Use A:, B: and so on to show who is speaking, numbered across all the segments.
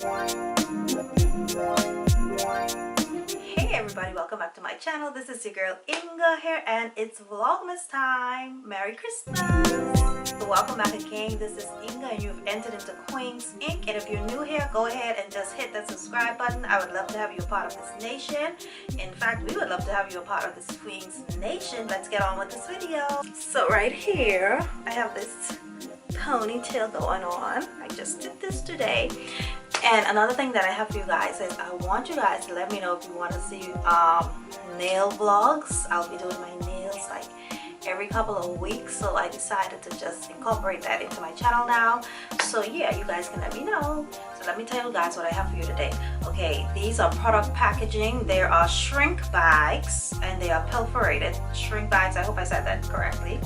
A: Hey everybody, welcome back to my channel. This is your girl Inga here and it's Vlogmas time. Merry Christmas! So welcome back again. This is Inga and you've entered into Queens Inc. And if you're new here, go ahead and just hit that subscribe button. I would love to have you a part of this nation. In fact, we would love to have you a part of this Queens nation. Let's get on with this video. So right here, I have this ponytail going on. I just did this today. And another thing that I have for you guys is I want you guys to let me know if you want to see nail vlogs. I'll be doing my nails like every couple of weeks, so I decided to just incorporate that into my channel now. So yeah, you guys can let me know. So let me tell you guys what I have for you today. Okay, these are product packaging. There are shrink bags and they are perforated shrink bags. I hope I said that correctly.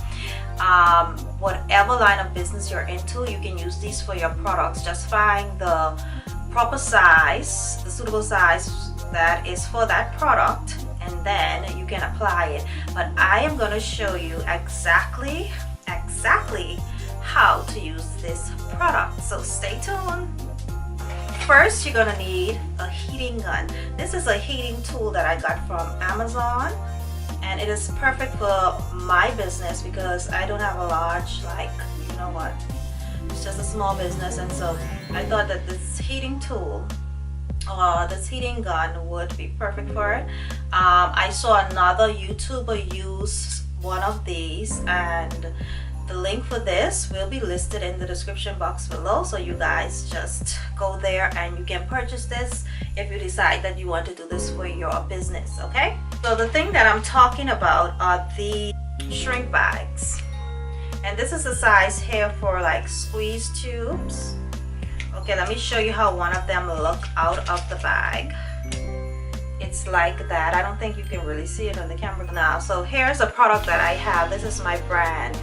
A: Whatever line of business you're into, you can use these for your products. Just find the proper size, the suitable size that is for that product, and then you can apply it. But I am going to show you exactly how to use this product, so stay tuned. First, you're going to need a heating gun. This is a heating tool that I got from Amazon, and it is perfect for my business because I don't have a large, like, you know what, it's just a small business, and so I thought that this heating tool, this heating gun would be perfect for it. I saw another YouTuber use one of these, and the link for this will be listed in the description box below, so you guys just go there and you can purchase this if you decide that you want to do this for your business. Okay, so the thing that I'm talking about are the shrink bags, and this is the size here for like squeeze tubes. Okay, let me show you how one of them look out of the bag. It's like that. I don't think you can really see it on the camera now. So here's a product that I have. This is my brand,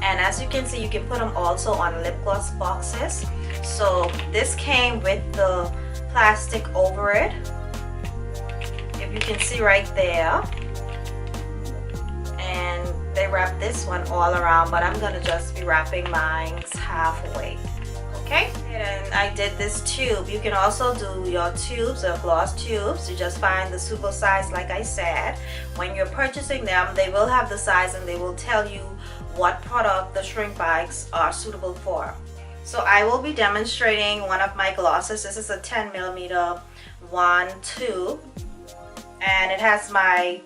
A: and as you can see, you can put them also on lip gloss boxes. So this came with the plastic over it, if you can see right there, and they wrap this one all around, but I'm gonna just be wrapping mine halfway. Okay, and I did this tube. You can also do your tubes or gloss tubes. You just find the suitable size. Like I said, when you're purchasing them, they will have the size and they will tell you what product the shrink bags are suitable for. So I will be demonstrating one of my glosses. This is a 10mm one tube, and it has my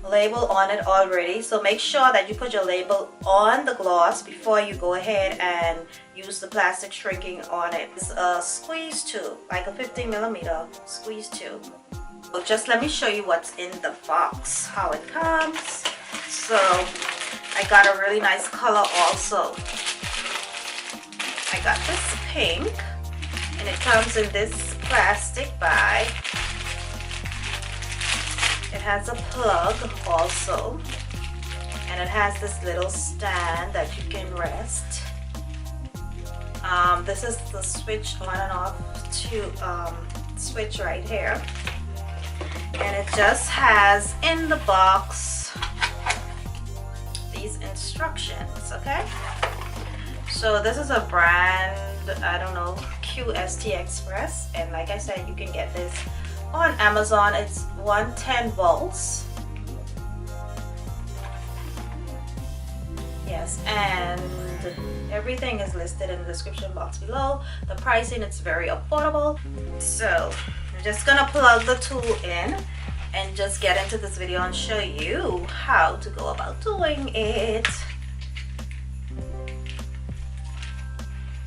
A: label on it already, so make sure that you put your label on the gloss before you go ahead and use the plastic shrinking on it. It's a squeeze tube, like a 15mm squeeze tube. So just let me show you what's in the box, how it comes. So I got a really nice color also. I got this pink, and it comes in this plastic bag. It has a plug also, and it has this little stand that you can rest. This is the switch on and off to switch right here, and it just has in the box these instructions. Okay, so this is a brand, I don't know, QST Express, and like I said, you can get this on Amazon. It's 110 volts. Yes, and everything is listed in the description box below. The pricing, it's very affordable. So I'm just gonna plug the tool in and just get into this video and show you how to go about doing it.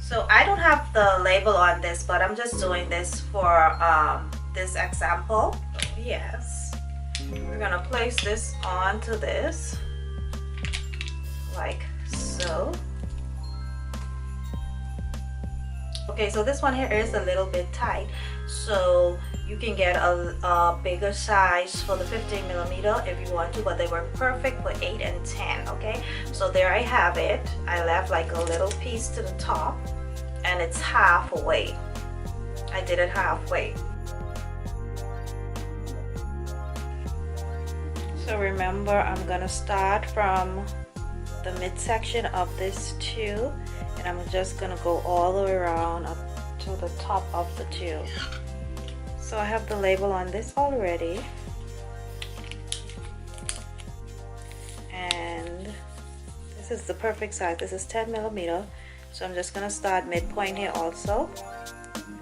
A: So I don't have the label on this, but I'm just doing this for this example. So yes, we're gonna place this onto this like so. Okay, so this one here is a little bit tight, so you can get a bigger size for the 15mm if you want to, but they were perfect for 8 and 10. Okay, so there I have it. I left like a little piece to the top, and it's halfway. I did it halfway. So remember, I'm gonna start from the midsection of this tube, and I'm just gonna go all the way around up to the top of the tube. So I have the label on this already, and this is the perfect size. This is 10 millimeter, so I'm just gonna start midpoint here also.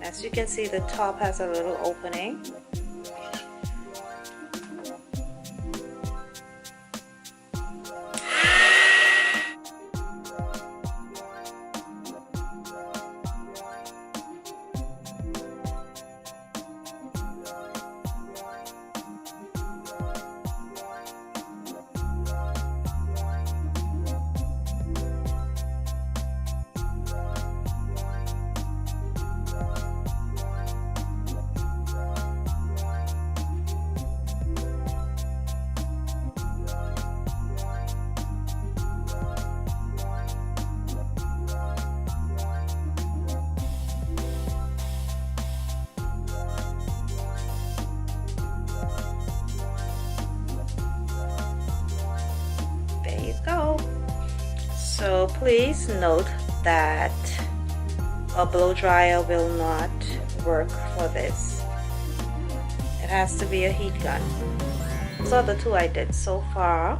A: As you can see, the top has a little opening. Go. So please note that a blow dryer will not work for this. It has to be a heat gun. Those are the two I did so far.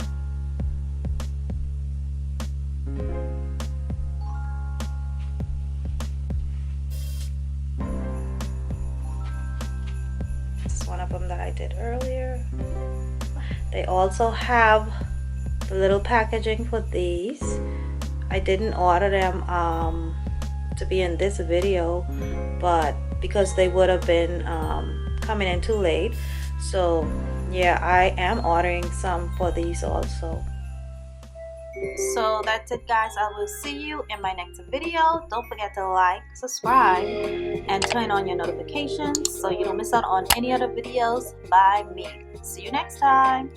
A: This is one of them that I did earlier. They also have the little packaging for these. I didn't order them to be in this video, but because they would have been coming in too late, so yeah, I am ordering some for these also. So that's it, guys. I will see you in my next video. Don't forget to like, subscribe, and turn on your notifications so you don't miss out on any other videos by me. See you next time.